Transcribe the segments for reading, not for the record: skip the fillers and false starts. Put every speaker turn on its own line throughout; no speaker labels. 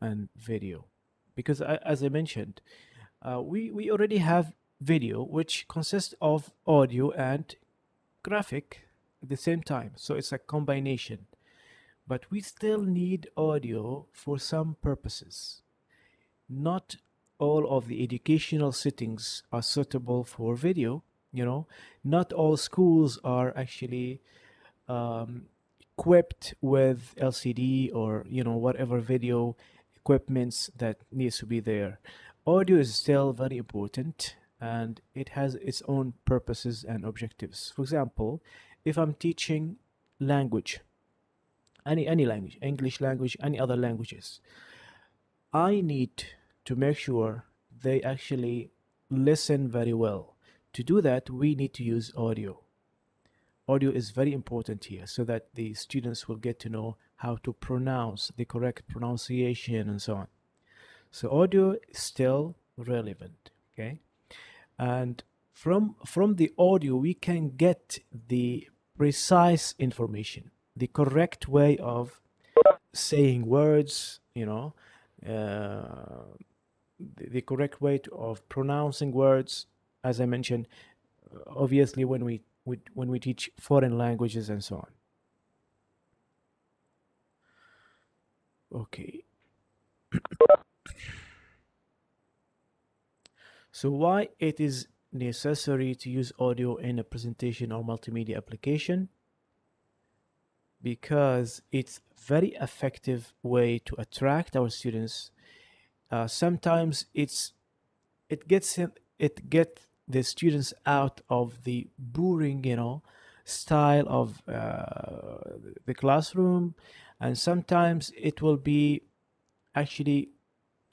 and video, because as I mentioned, we already have video which consists of audio and graphic at the same time, so it's a combination. But we still need audio for some purposes. Not all of the educational settings are suitable for video. You know, not all schools are actually um, equipped with LCD or whatever video equipments that needs to be there. Audio is still very important, and it has its own purposes and objectives. For example, if I'm teaching language, any language, English language, any other languages, I need to make sure they actually listen very well. To do that, we need to use audio. Audio is very important here so that the students will get to know how to pronounce the correct pronunciation and so on. So audio is still relevant, okay? And from the audio we can get the precise information, the correct way of saying words, uh, the correct way of pronouncing words, as I mentioned, obviously when we teach foreign languages and so on. Okay. So why it is necessary to use audio in a presentation or multimedia application? Because it's very effective way to attract our students. Sometimes it get the students out of the boring, style of the classroom, and sometimes it will be actually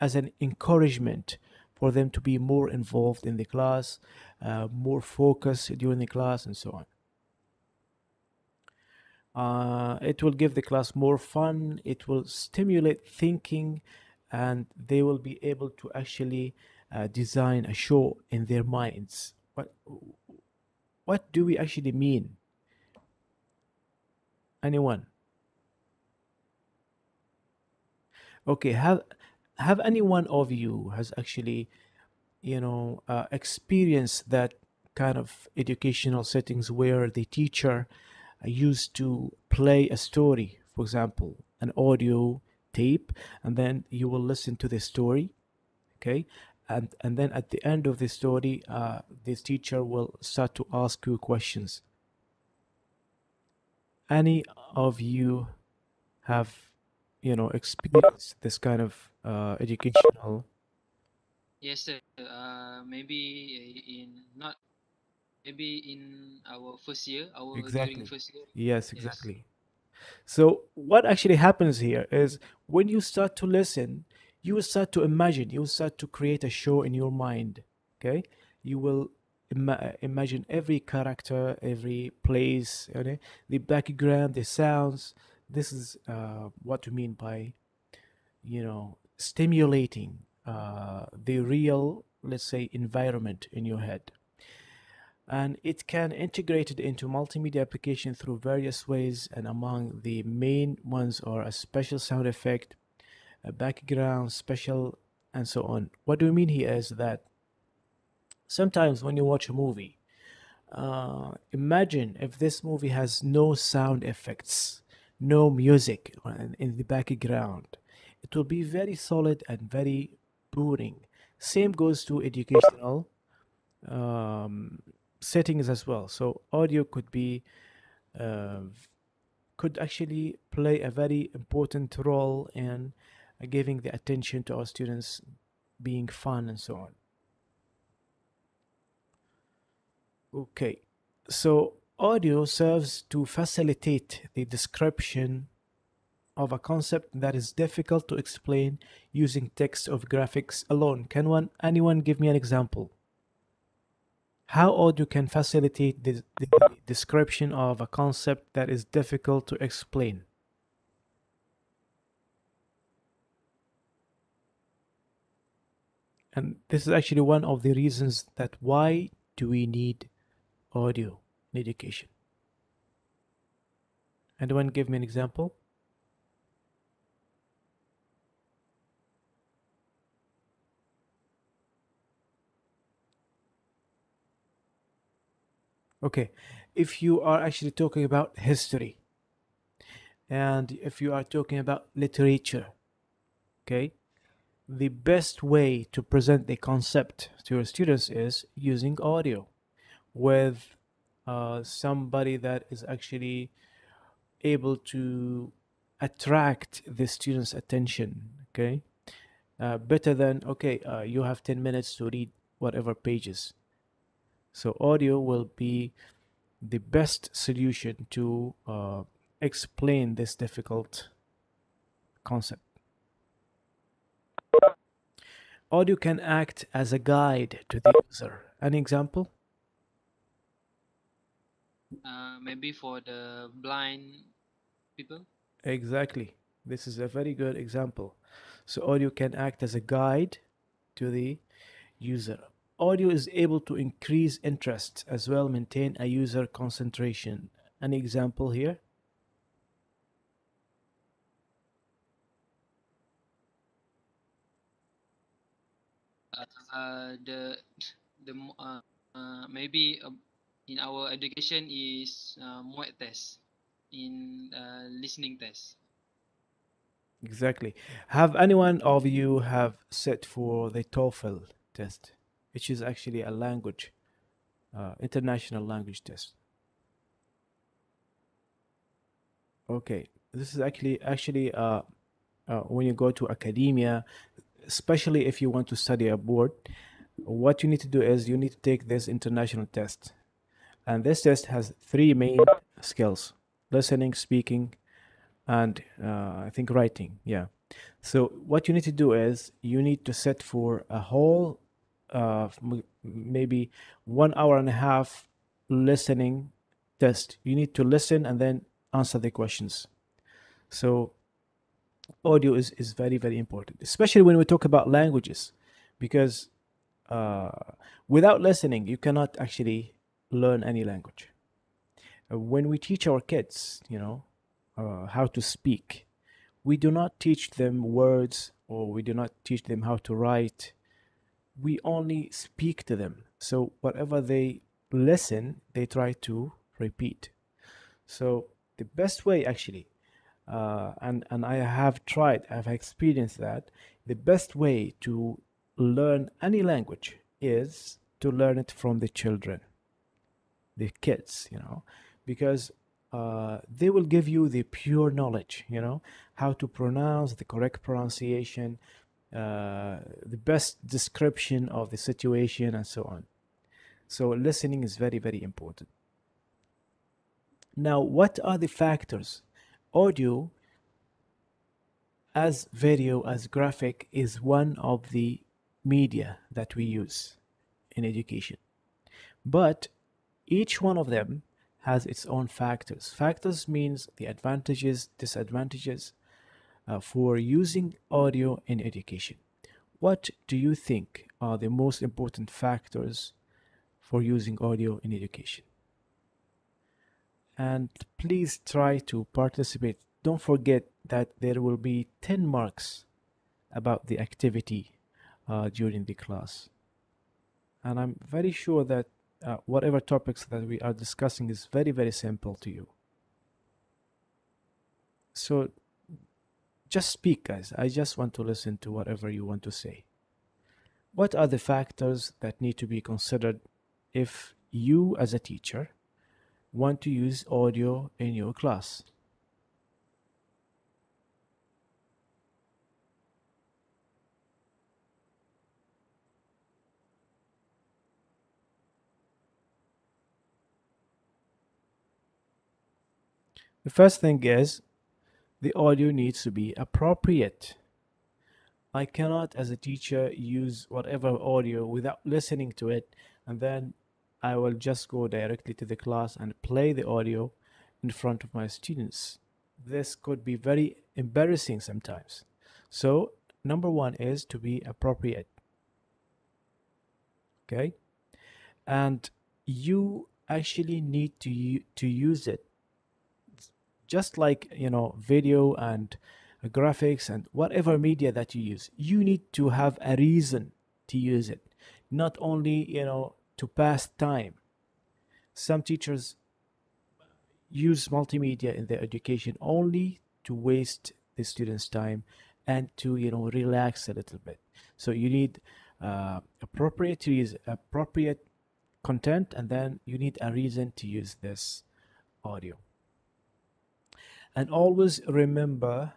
as an encouragement for them to be more involved in the class, more focused during the class, and so on. It will give the class more fun, it will stimulate thinking, and they will be able to actually design a show in their minds. What do we actually mean? Anyone? Okay, have any one of you has actually experienced that kind of educational settings where the teacher used to play a story, for example, an audio tape, and then you will listen to the story, okay? And then at the end of the story, this teacher will start to ask you questions. Any of you have, experienced this kind of educational?
Yes, sir. Maybe in not maybe in our first year, our during
Exactly.
first year.
Yes,
Yes.
exactly. So what actually happens here is when you start to listen, you will start to imagine, you will start to create a show in your mind. Okay, you will imagine every character, every place, okay? The background, the sounds. This is what we mean by stimulating the real, let's say, environment in your head. And it can integrate it into multimedia application through various ways, and among the main ones are a special sound effect, a background special, and so on. What do we mean here is that sometimes when you watch a movie, imagine if this movie has no sound effects, no music in the background, it will be very solid and very boring. Same goes to educational um, settings as well. So audio uh, could actually play a very important role in giving the attention to our students, being fun and so on. Okay, so audio serves to facilitate the description of a concept that is difficult to explain using text or graphics alone. Can anyone give me an example? How audio can facilitate the description of a concept that is difficult to explain? And this is actually one of the reasons that why do we need audio in education? Anyone give me an example? Okay, if you are actually talking about history and if you are talking about literature, okay, the best way to present the concept to your students is using audio with somebody that is actually able to attract the students' attention. Okay, better than okay, you have 10 minutes to read whatever pages. So audio will be the best solution to explain this difficult concept. Audio can act as a guide to the user. An example?
Maybe for the blind people.
Exactly. This is a very good example. So, audio can act as a guide to the user. Audio is able to increase interest as well, maintain a user concentration. An example here?
The maybe in our education is mock test in listening test.
Exactly. Have anyone of you have set for the TOEFL test, which is actually a language, international language test? Okay, this is actually when you go to academia, especially if you want to study abroad, what you need to do is you need to take this international test, and this test has three main skills: listening, speaking, and I think writing. Yeah. So what you need to do is you need to set for a whole, maybe 1 hour and a half listening test. You need to listen and then answer the questions. So audio is very very important, especially when we talk about languages, because uh, without listening you cannot actually learn any language. When we teach our kids, how to speak, we do not teach them words or we do not teach them how to write. We only speak to them. So whatever they listen, they try to repeat. So the best way actually, and I have tried, I've experienced that the best way to learn any language is to learn it from the children, the kids, because they will give you the pure knowledge, how to pronounce the correct pronunciation, the best description of the situation, and so on. So listening is very, very important. Now, what are the factors? Audio, as video, as graphic, is one of the media that we use in education. But each one of them has its own factors. Factors means the advantages, disadvantages for using audio in education. What do you think are the most important factors for using audio in education? And please try to participate. Don't forget that there will be 10 marks about the activity during the class. And I'm very sure that whatever topics that we are discussing is very, very simple to you. So just speak, guys. I just want to listen to whatever you want to say. What are the factors that need to be considered if you, as a teacher, want to use audio in your class? The first thing is the audio needs to be appropriate. I cannot, as a teacher, use whatever audio without listening to it, and then I will just go directly to the class and play the audio in front of my students. This could be very embarrassing sometimes. So, number one is to be appropriate, okay? And you actually need to use it just like video and graphics and whatever media that you use. You need to have a reason to use it, not only to pass time. Some teachers use multimedia in their education only to waste the students' time and to relax a little bit. So you need appropriate use, appropriate content, and then you need a reason to use this audio. And always remember,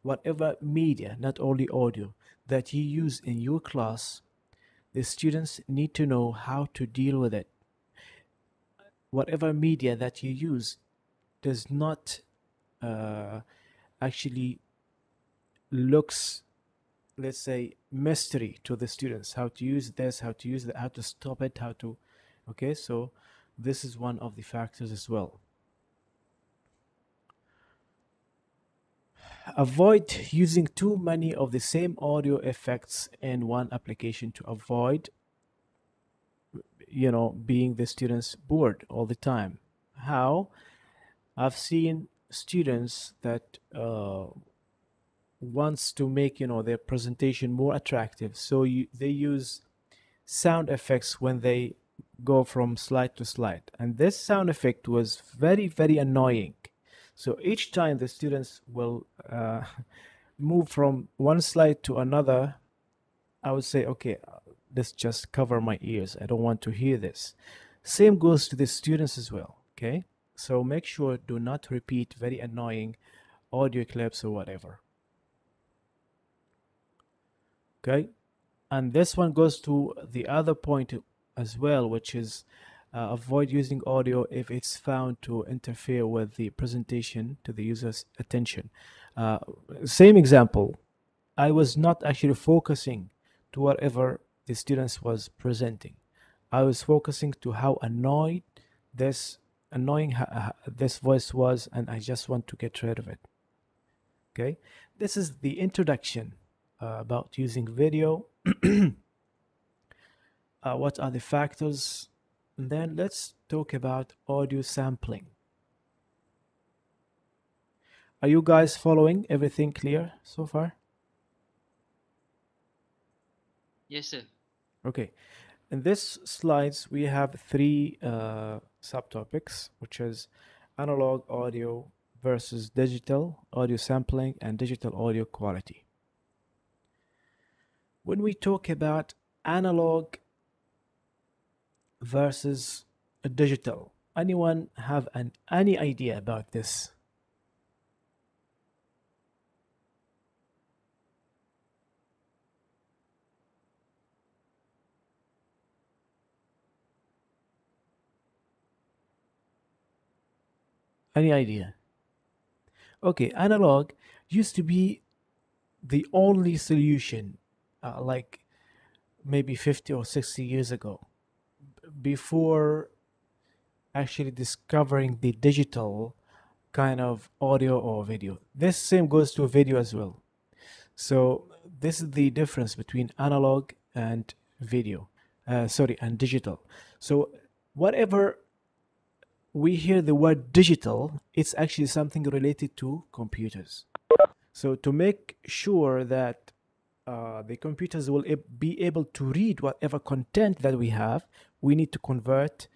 whatever media, not only audio, that you use in your class, the students need to know how to deal with it. Whatever media that you use does not uh, actually looks, let's say, mystery to the students, how to use this, how to use that, how to stop it, how to, okay, so this is one of the factors as well. Avoid using too many of the same audio effects in one application to avoid being the students bored all the time. How? I've seen students that wants to make their presentation more attractive, so they use sound effects when they go from slide to slide, and this sound effect was very, very annoying. So each time the students will move from one slide to another, I would say, okay, let's just cover my ears, I don't want to hear this. Same goes to the students as well. Okay, so make sure do not repeat very annoying audio clips or whatever. Okay, and this one goes to the other point as well, which is avoid using audio if it's found to interfere with the presentation to the user's attention. Uh, Same example, I was not actually focusing to whatever the students was presenting. I was focusing to how annoying this voice was, and I just want to get rid of it. Okay, this is the introduction about using video. What are the factors? And then let's talk about audio sampling. Are you guys following everything clear so far?
Yes, sir.
Okay. In this slides, we have three subtopics, which is analog audio versus digital audio sampling and digital audio quality. When we talk about analog versus digital, anyone have any idea about this? Any idea? Okay, analog used to be the only solution, like maybe 50 or 60 years ago, before actually discovering the digital kind of audio or video. This same goes to video as well. So this is the difference between analog and video, sorry, and digital. So whatever we hear the word digital, it's actually something related to computers. So to make sure that the computers will be able to read whatever content that we have, we need to convert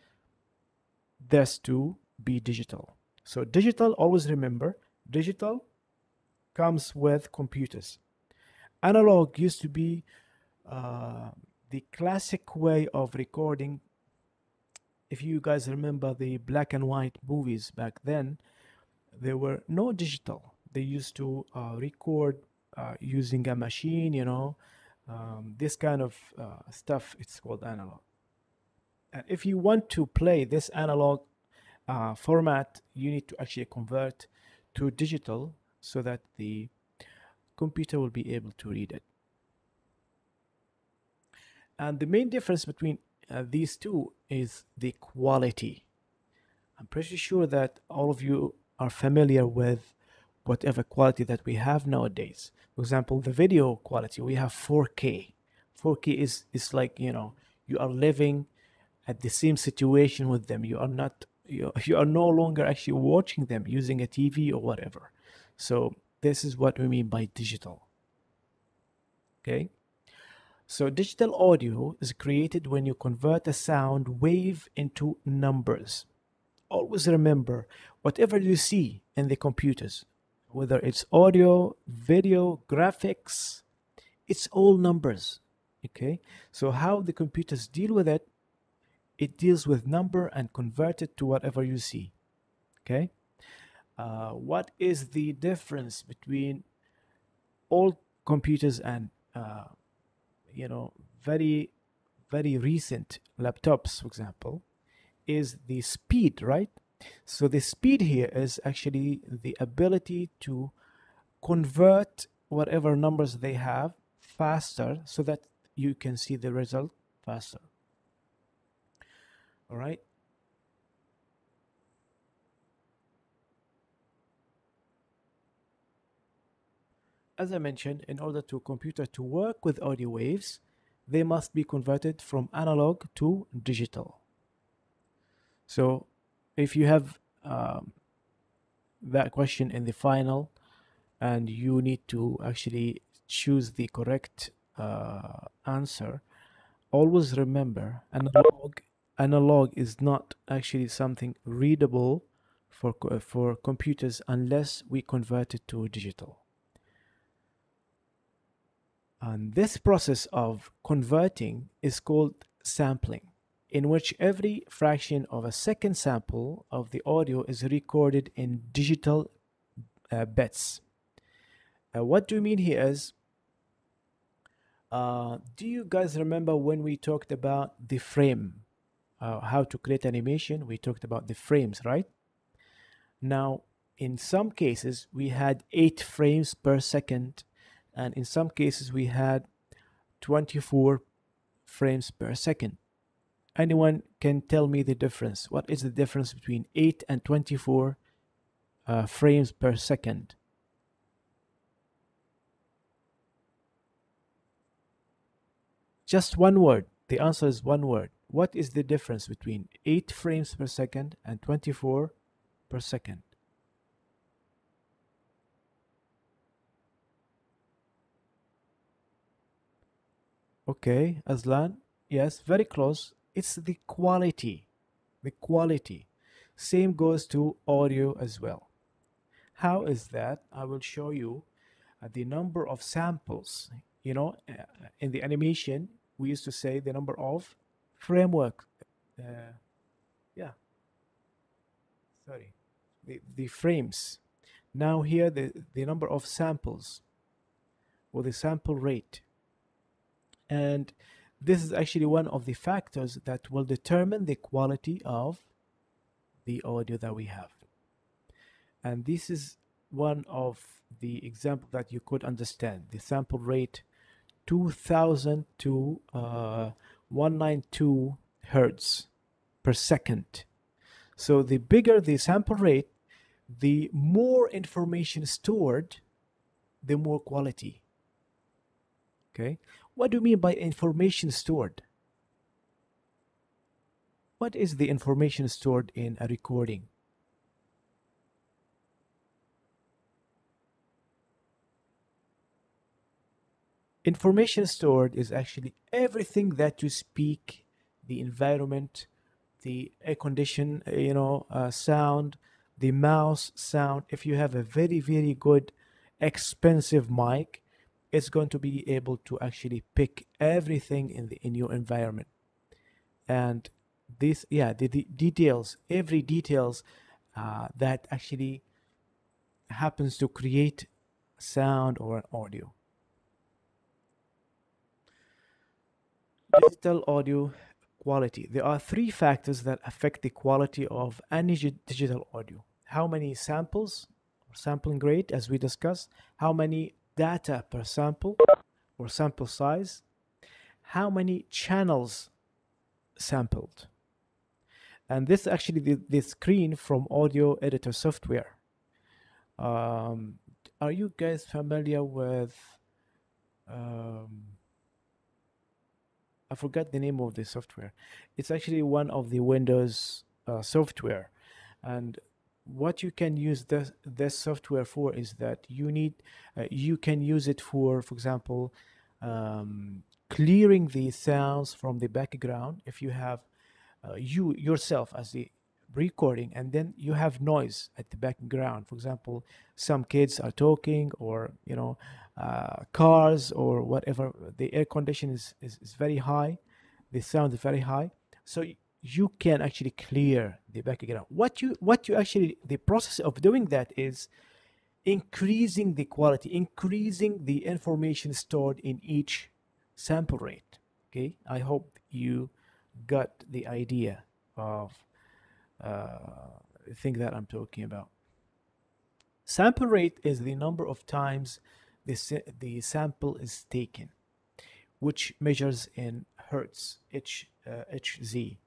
this to be digital. So digital, always remember, digital comes with computers. Analog used to be the classic way of recording. If you guys remember the black and white movies back then, there were no digital. They used to record using a machine, this kind of stuff. It's called analog. And if you want to play this analog format, you need to actually convert to digital so that the computer will be able to read it. And the main difference between these two is the quality. I'm pretty sure that all of you are familiar with whatever quality that we have nowadays. For example, the video quality, we have 4K. 4K is like, you are living at the same situation with them. You are not, you are no longer actually watching them using a TV or whatever. So this is what we mean by digital. Okay. So digital audio is created when you convert a sound wave into numbers. Always remember, whatever you see in the computers, whether it's audio, video, graphics, it's all numbers. Okay, so how the computers deal with it, it deals with number and convert it to whatever you see. Okay, what is the difference between old computers and you know very very recent laptops, for example, is the speed, right? So the speed here is actually the ability to convert whatever numbers they have faster so that you can see the result faster. All right. As I mentioned, in order to computer to work with audio waves, they must be converted from analog to digital. So if you have that question in the final and you need to actually choose the correct answer, always remember analog is not actually something readable for computers unless we convert it to digital. And this process of converting is called sampling, in which every fraction of a second sample of the audio is recorded in digital bits. What do you mean here is, do you guys remember when we talked about the frame? How to create animation? We talked about the frames, right? Now, in some cases, we had 8 frames per second, and in some cases, we had 24 frames per second. Anyone can tell me the difference? What is the difference between 8 and 24 frames per second? Just one word. The answer is one word. What is the difference between 8 frames per second and 24 per second? Okay, Aslan. Yes, very close. It's the quality. The quality. Same goes to audio as well. How is that? I will show you the number of samples. In the animation, we used to say the number of framework. Uh, yeah, sorry. The frames. Now here the number of samples or the sample rate. And this is actually one of the factors that will determine the quality of the audio that we have. And this is one of the example that you could understand. The sample rate 2000 to 192 hertz per second. So the bigger the sample rate, the more information stored, the more quality. Okay. What do you mean by information stored? What is the information stored in a recording? Information stored is actually everything that you speak, the environment, the air condition, sound, the mouse sound. If you have a very, very good, expensive mic, it's going to be able to actually pick everything in your environment. And this, yeah, the details, every details that actually happens to create sound or an audio. Digital audio quality. There are three factors that affect the quality of any digital audio. How many samples or sampling rate, as we discussed, how many data per sample or sample size, how many channels sampled. And this actually the screen from audio editor software. Um, are you guys familiar with um, I forgot the name of the software. It's actually one of the Windows software, and what you can use this software for is that you can use it for example, um, clearing the sounds from the background. If you have you yourself as the recording, and then you have noise at the background, for example, some kids are talking, or cars or whatever, the air condition is very high, the sound is very high, so you can actually clear the background. What you actually, the process of doing that is increasing the quality, increasing the information stored in each sample rate. Okay, I hope you got the idea of the thing that I'm talking about. Sample rate is the number of times the sample is taken, which measures in hertz, Hz.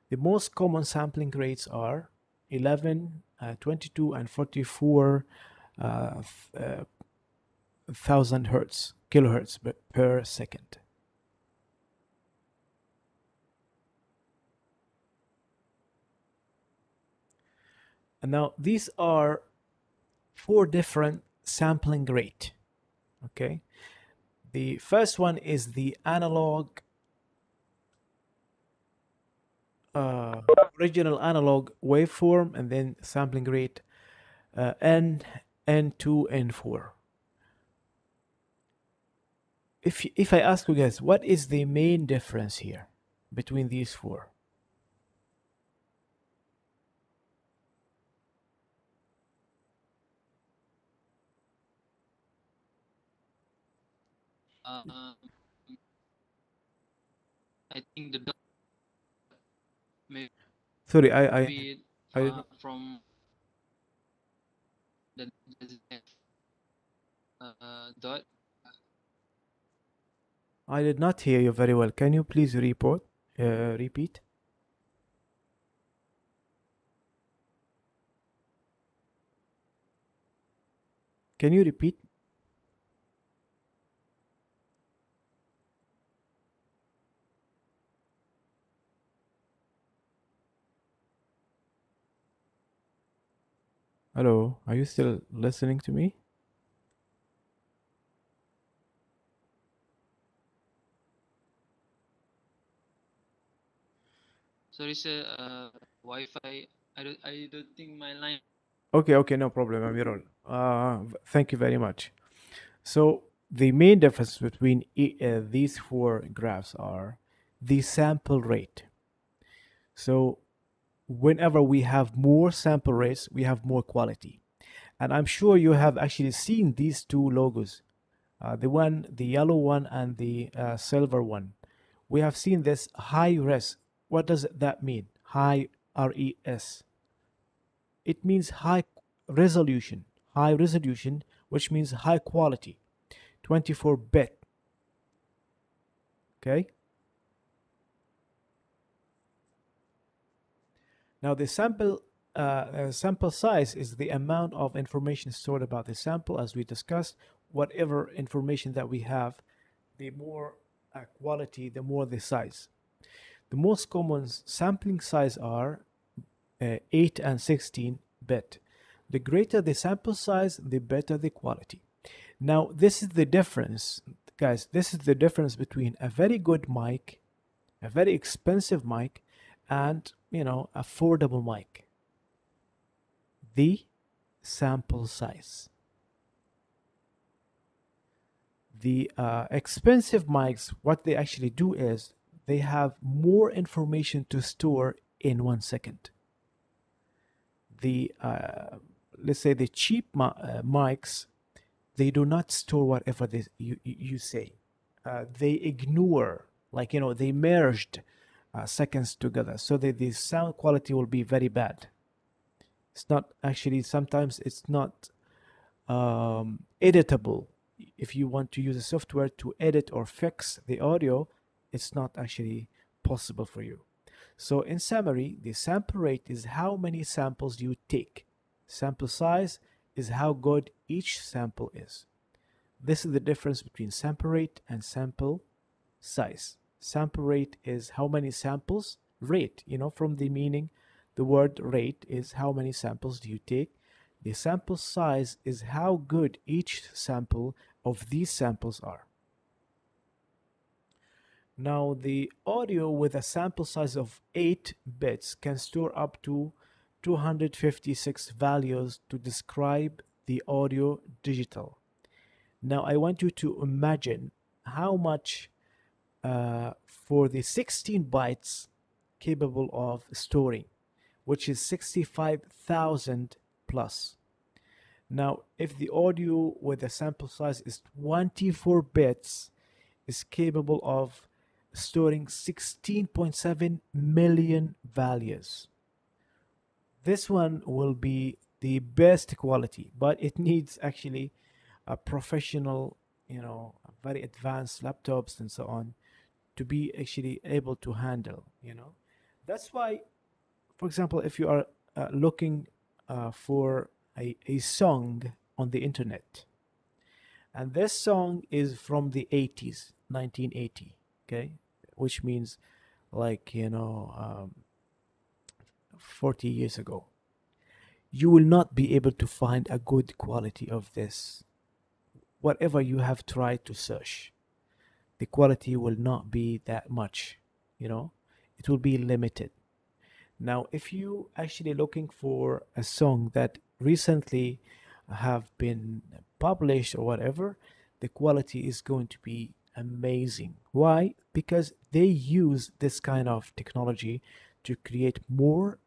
The most common sampling rates are 11, 22, and 44 uh, thousand hertz, kilohertz per second. And now these are four different sampling rate. Okay, the first one is the analog, uh, original analog waveform, and then sampling rate n, n2, n4. If I ask you guys, what is the main difference here between these four?
Um, I think the dot
Sorry,
maybe
I did not,
from the dot.
I did not hear you very well. Can you please repeat? Can you repeat? Hello, are you still listening to me?
Sorry, sir. Wi-Fi. I don't think my line.
Okay, okay, no problem, Amirul. Thank you very much. So the main difference between these four graphs are the sample rate. So whenever we have more sample rates, we have more quality. And I'm sure you have actually seen these two logos, the yellow one and the silver one. We have seen this high res. What does that mean? High res. It means resolution, high resolution, which means high quality, 24 bit. Okay. Now the sample size is the amount of information stored about the sample, as we discussed. Whatever information that we have, the more quality, the more the size. The most common sampling size are 8 and 16 bit. The greater the sample size, the better the quality. Now, this is the difference, guys. This is the difference between a very good mic, a very expensive mic, and affordable mic. The sample size. The expensive mics, what they actually do is they have more information to store in 1 second. The let's say the cheap mics, they do not store whatever you say. They ignore, like they merged seconds together, so that the sound quality will be very bad. It's not actually, sometimes it's not editable. If you want to use a software to edit or fix the audio, it's not actually possible for you. So in summary, the sample rate is how many samples you take. Sample size is how good each sample is. This is the difference between sample rate and sample size. Sample rate is how many samples. Rate, from the meaning, the word rate is how many samples do you take. The sample size is how good each sample of these samples are. Now, the audio with a sample size of 8 bits can store up to 256 values to describe the audio digital. Now, I want you to imagine how much for the 16 bytes capable of storing, which is 65,000 plus. Now, if the audio with a sample size is 24 bits, is capable of storing 16.7 million values. This one will be the best quality, but it needs actually a professional, very advanced laptops and so on to be actually able to handle. That's why, for example, if you are looking for a song on the internet, and this song is from the 80s, 1980, okay, which means like 40 years ago, you will not be able to find a good quality of this. Whatever you have tried to search, the quality will not be that much, you know it will be limited. Now, if you actually looking for a song that recently have been published or whatever, the quality is going to be amazing. Why? Because they use this kind of technology to create more,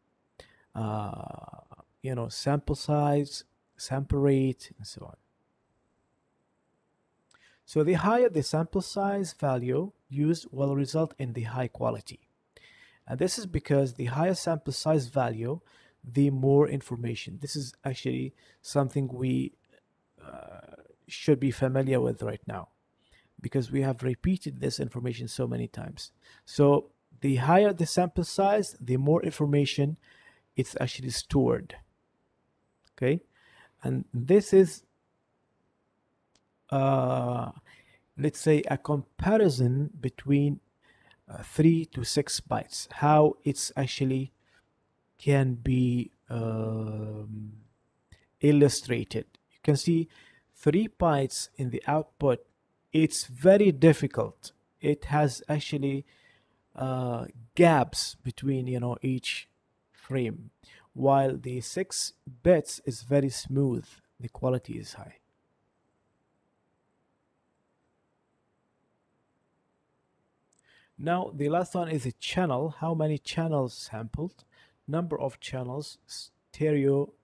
sample size, sample rate, and so on. So the higher the sample size value used will result in the high quality. And this is because the higher sample size value, the more information. This is actually something we should be familiar with right now because we have repeated this information so many times. So the higher the sample size, the more information it's actually stored. Okay. And this is, uh, let's say, a comparison between 3 to 6 bytes, how it's actually can be illustrated. You can see 3 bytes in the output. It's very difficult. It has actually gaps between each frame, while the 6 bits is very smooth. The quality is high. Now the last one is a channel. How many channels sampled? Number of channels, stereo.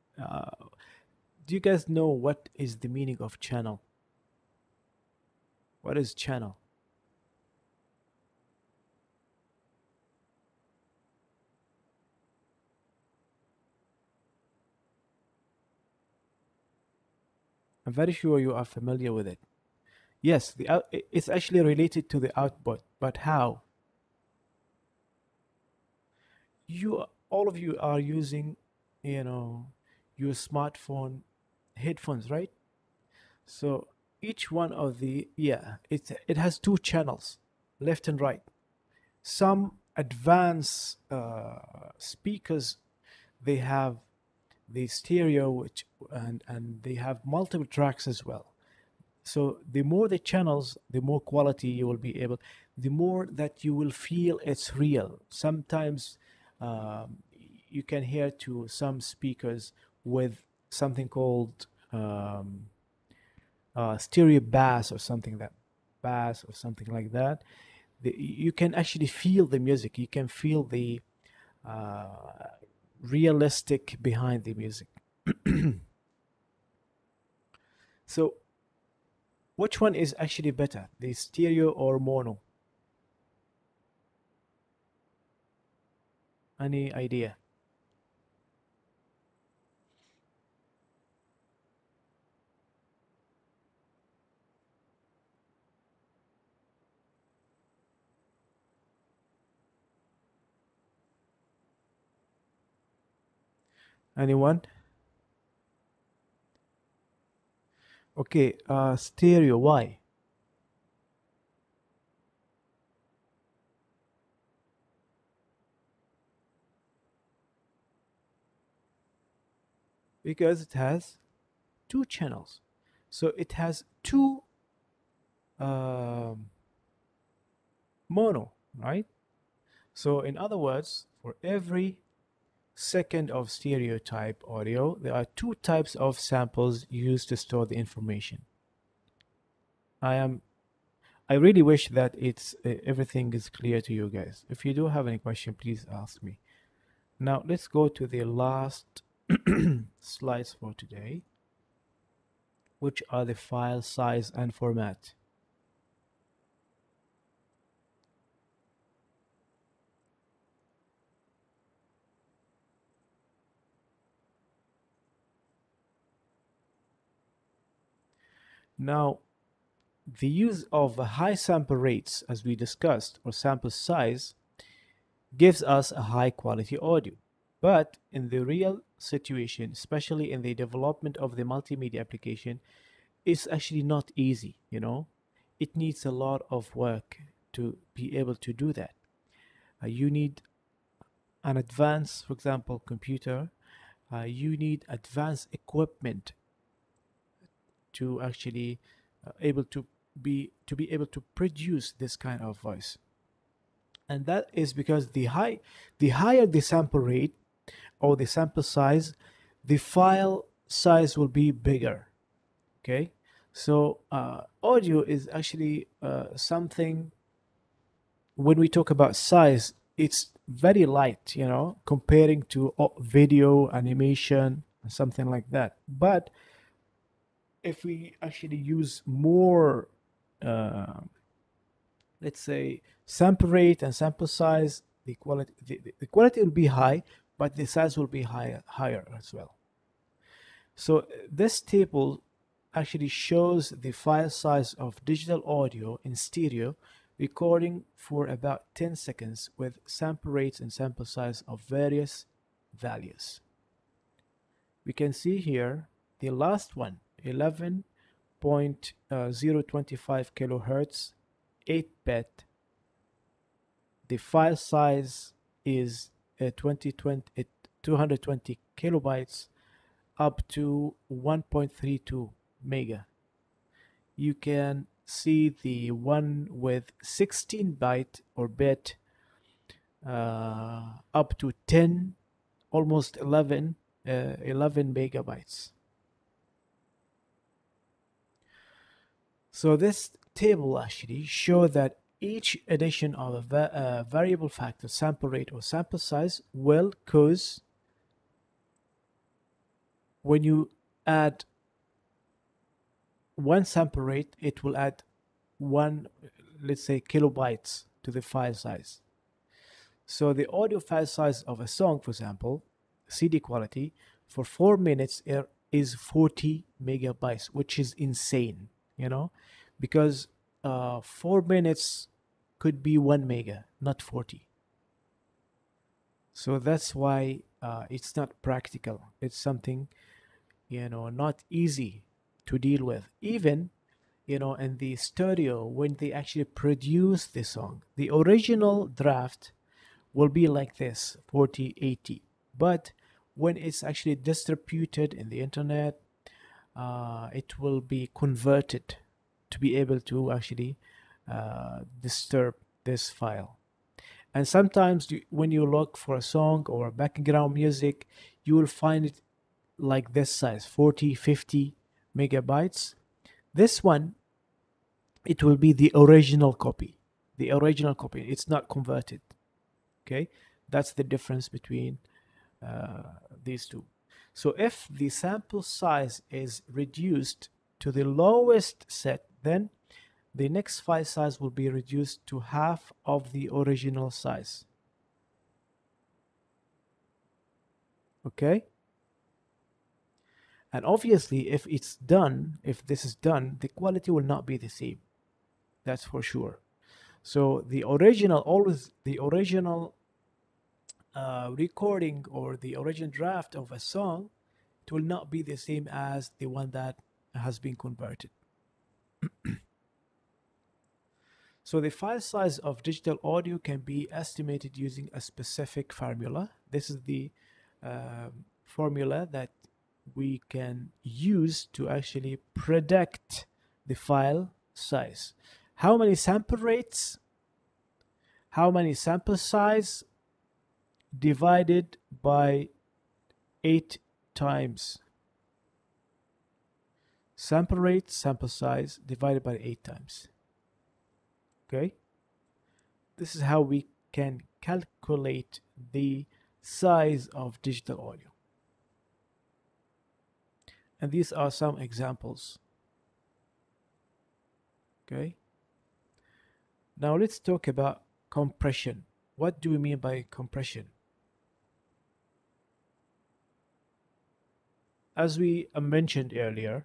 Do you guys know what is the meaning of channel? What is channel? I'm very sure you are familiar with it. Yes, it's actually related to the output, but how? All of you are using, you know, your smartphone headphones, right? So each one of the yeah, it has two channels, left and right. Some advanced speakers, they have the stereo, which and they have multiple tracks as well. So the more the channels, the more quality you will be able, the more that you will feel it's real. Sometimes um, you can hear to some speakers with something called stereo bass or something that bass or something like that. You can actually feel the music. You can feel the uh, realistic behind the music. So which one is actually better, the stereo or mono? Any idea? Anyone? Okay, stereo. Why? Because it has two channels, so it has two um, mono, right? So in other words, for every second of stereotype audio, there are two types of samples used to store the information. I am I really wish that it's everything is clear to you guys. If you do have any question, please ask me. Now let's go to the last slides for today, which are the file size and format. Now, the use of high sample rates, as we discussed, or sample size, gives us a high quality audio. But in the real situation, especially in the development of the multimedia application, it's actually not easy, you know. It needs a lot of work to be able to do that. You need an advanced, for example, computer. You need advanced equipment to actually able to be able to produce this kind of voice. And that is because the higher the sample rate or the sample size, the file size will be bigger. Okay, so audio is actually something. When we talk about size, it's very light, you know, comparing to video, animation, and something like that. But if we actually use more, uh, let's say, sample rate and sample size, the quality will be high, but the size will be higher as well. So this table actually shows the file size of digital audio in stereo recording for about 10 seconds with sample rates and sample size of various values. We can see here the last one, 11.025 kilohertz, 8-bit. The file size is 220 kilobytes up to 1.32 mega. You can see the one with 16 byte or bit up to 10, almost 11 megabytes. So this table actually show that each addition of a variable factor, sample rate or sample size, will cause, when you add one sample rate, it will add one, let's say, kilobytes to the file size. So the audio file size of a song, for example, CD quality, for 4 minutes is 40 megabytes, which is insane, you know, because 4 minutes could be 1 mega, not 40. So that's why it's not practical. It's something, you know, not easy to deal with. Even, you know, in the studio, when they actually produce the song, the original draft will be like this, 4080. But when it's actually distributed in the internet, it will be converted to be able to actually disturb this file. And sometimes when you look for a song or background music, you will find it like this size, 40, 50 megabytes. This one, it will be the original copy. The original copy. It's not converted. Okay, that's the difference between these two. So if the sample size is reduced to the lowest set, then the next file size will be reduced to half of the original size. Okay, and obviously if this is done, the quality will not be the same. That's for sure. So the original recording or the original draft of a song, it will not be the same as the one that has been converted. So the file size of digital audio can be estimated using a specific formula. This is the formula that we can use to actually predict the file size. How many sample rates how many sample size divided by 8 times. Sample rate, sample size divided by 8 times. Okay? This is how we can calculate the size of digital audio. And these are some examples. Okay? Now let's talk about compression. What do we mean by compression? As we mentioned earlier,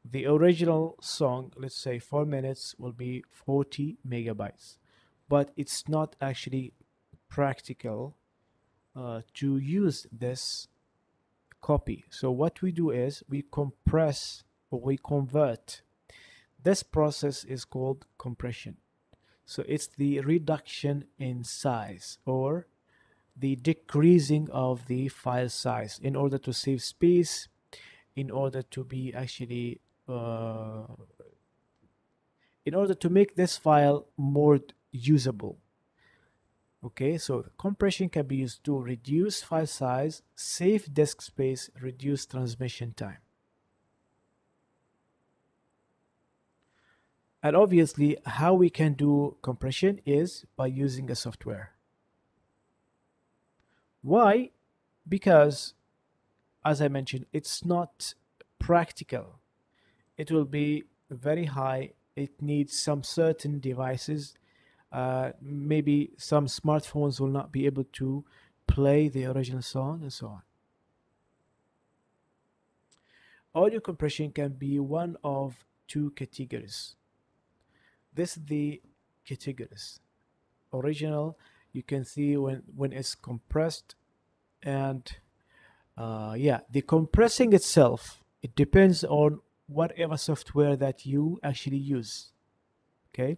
the original song, let's say 4 minutes, will be 40 megabytes. But it's not actually practical to use this copy. So what we do is we compress or we convert. This process is called compression. So it's the reduction in size or the decreasing of the file size in order to save space, in order to be actually uh, in order to make this file more usable. Okay, so compression can be used to reduce file size, save disk space, reduce transmission time. And obviously, how we can do compression is by using a software. Why? Because, as I mentioned, it's not practical. It will be very high. It needs some certain devices. Maybe some smartphones will not be able to play the original song and so on. Audio compression can be one of two categories. This is the categories. Original, you can see when it's compressed, and yeah, the compressing itself, it depends on whatever software that you actually use. Okay,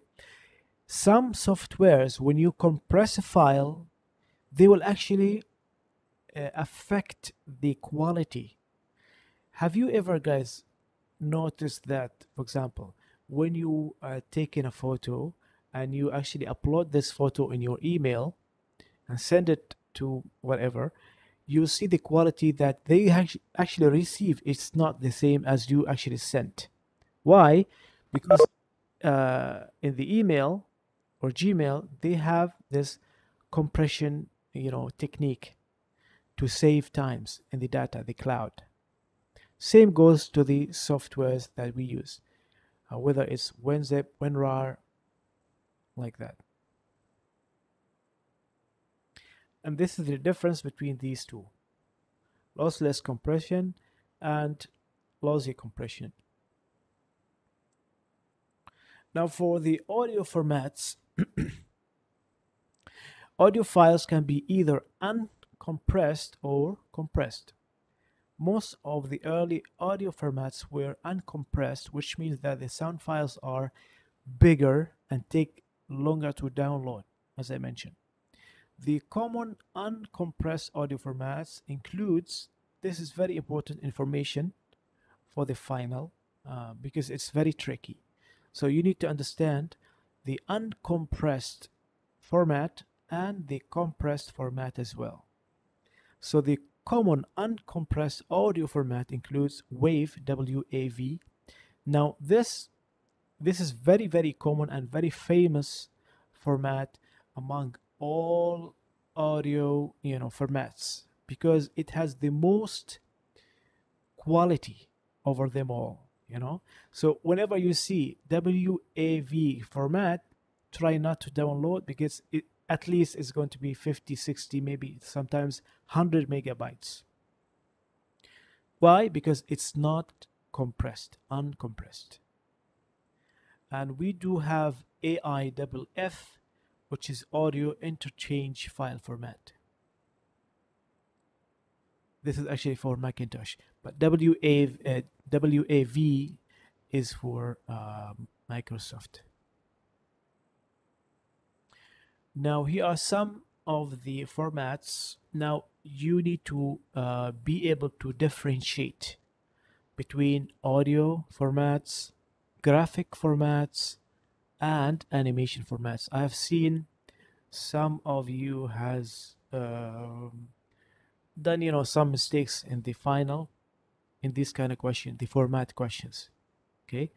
some softwares, when you compress a file, they will actually affect the quality. Have you ever, guys, noticed that, for example, when you are taking a photo and you actually upload this photo in your email and send it to whatever, you see the quality that they actually receive. It's not the same as you actually sent. Why? Because in the email or Gmail, they have this compression, technique to save times in the data, the cloud. Same goes to the softwares that we use, whether it's WinZip, WinRAR, like that. And this is the difference between these two: lossless compression and lossy compression. Now, for the audio formats, audio files can be either uncompressed or compressed. Most of the early audio formats were uncompressed, which means that the sound files are bigger and take longer to download, as I mentioned. The common uncompressed audio formats includes, this is very important information for the final, because it's very tricky. So you need to understand the uncompressed format and the compressed format as well. So the common uncompressed audio format includes WAV, W-A-V. Now this is very, very common and very famous format among all audio formats, because it has the most quality over them all. So whenever you see WAV format, try not to download, because it at least is going to be 50, 60, maybe sometimes 100 megabytes. Why? Because it's not compressed, uncompressed. And we do have AIFF, which is audio interchange file format. This is actually for Macintosh, but WAV is for Microsoft. Now here are some of the formats. Now you need to be able to differentiate between audio formats, graphic formats, and animation formats. I have seen some of you has done, you know, some mistakes in the final, in this kind of question, the format questions. Okay,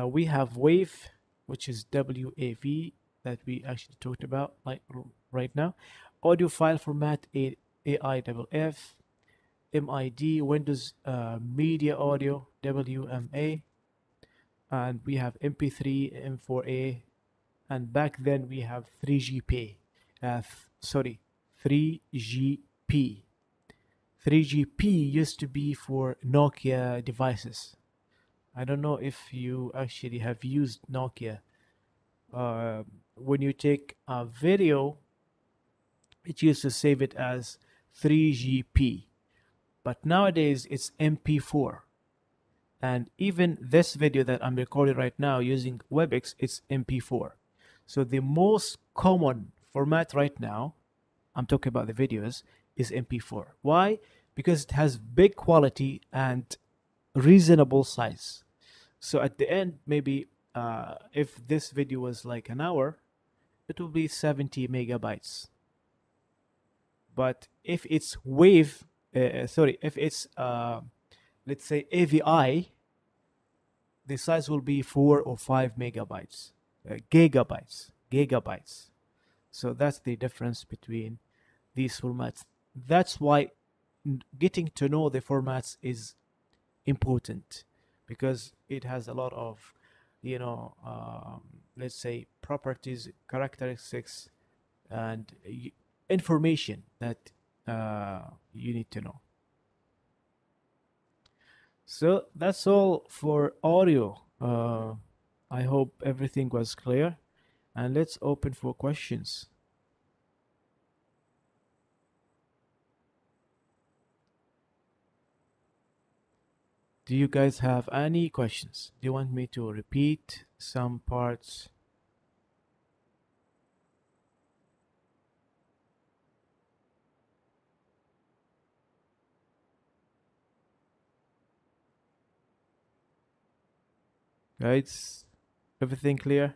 we have wave, which is WAV, that we actually talked about like right now. Audio file format, AIFF. MID, Windows Media Audio, WMA, and we have MP3, M4A, and back then we have 3GP, sorry, 3GP. 3GP used to be for Nokia devices. I don't know if you actually have used Nokia. When you take a video, it used to save it as 3GP, but nowadays it's MP4. And even this video that I'm recording right now using WebEx, it's MP4. So the most common format right now, I'm talking about the videos, is MP4. Why? Because it has big quality and reasonable size. So at the end, maybe if this video was like an hour, it will be 70 megabytes. But if it's wave, if it's let's say AVI, the size will be 4 or 5 megabytes, gigabytes. So that's the difference between these formats. That's why getting to know the formats is important, because it has a lot of, you know, let's say properties, characteristics, and information that you need to know. So that's all for audio. I hope everything was clear, and let's open for questions. Do you guys have any questions? Do you want me to repeat some parts? Guys, everything clear?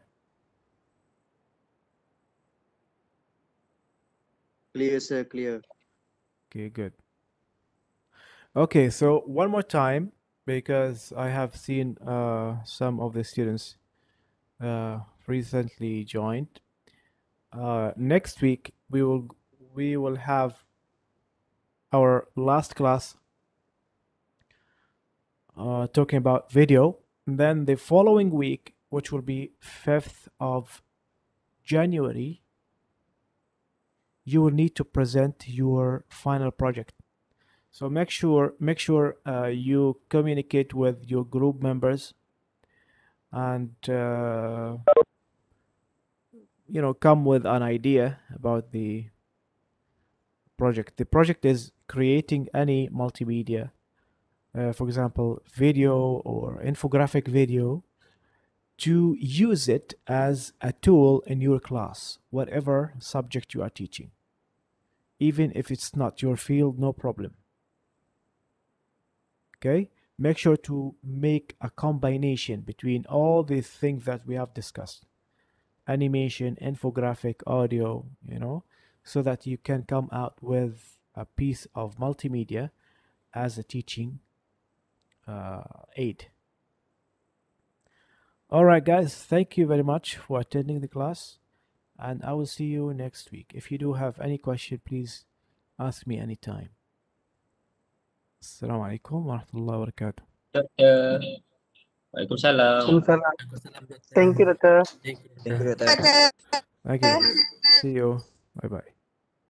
Clear, sir, clear.
Okay, good. Okay, so one more time, because I have seen some of the students recently joined. Next week we will have our last class talking about video. And then the following week, which will be 5th of January, you will need to present your final project. So make sure you communicate with your group members, and you know, come with an idea about the project. The project is creating any multimedia, for example, video or infographic video, to use it as a tool in your class, whatever subject you are teaching. Even if it's not your field, no problem. Okay? Make sure to make a combination between all the things that we have discussed: animation, infographic, audio, you know, so that you can come out with a piece of multimedia as a teaching aid. All right, guys, thank you very much for attending the class, and I will see you next week. If you do have any question, please ask me anytime. Assalamu alaikum wa rahmatullahi wa barakatuh.
Dokter. Waalaikumsalam.
Waalaikumsalam. Thank you, Doctor.
Thank you, Doctor.
Thank you. See you. Bye bye.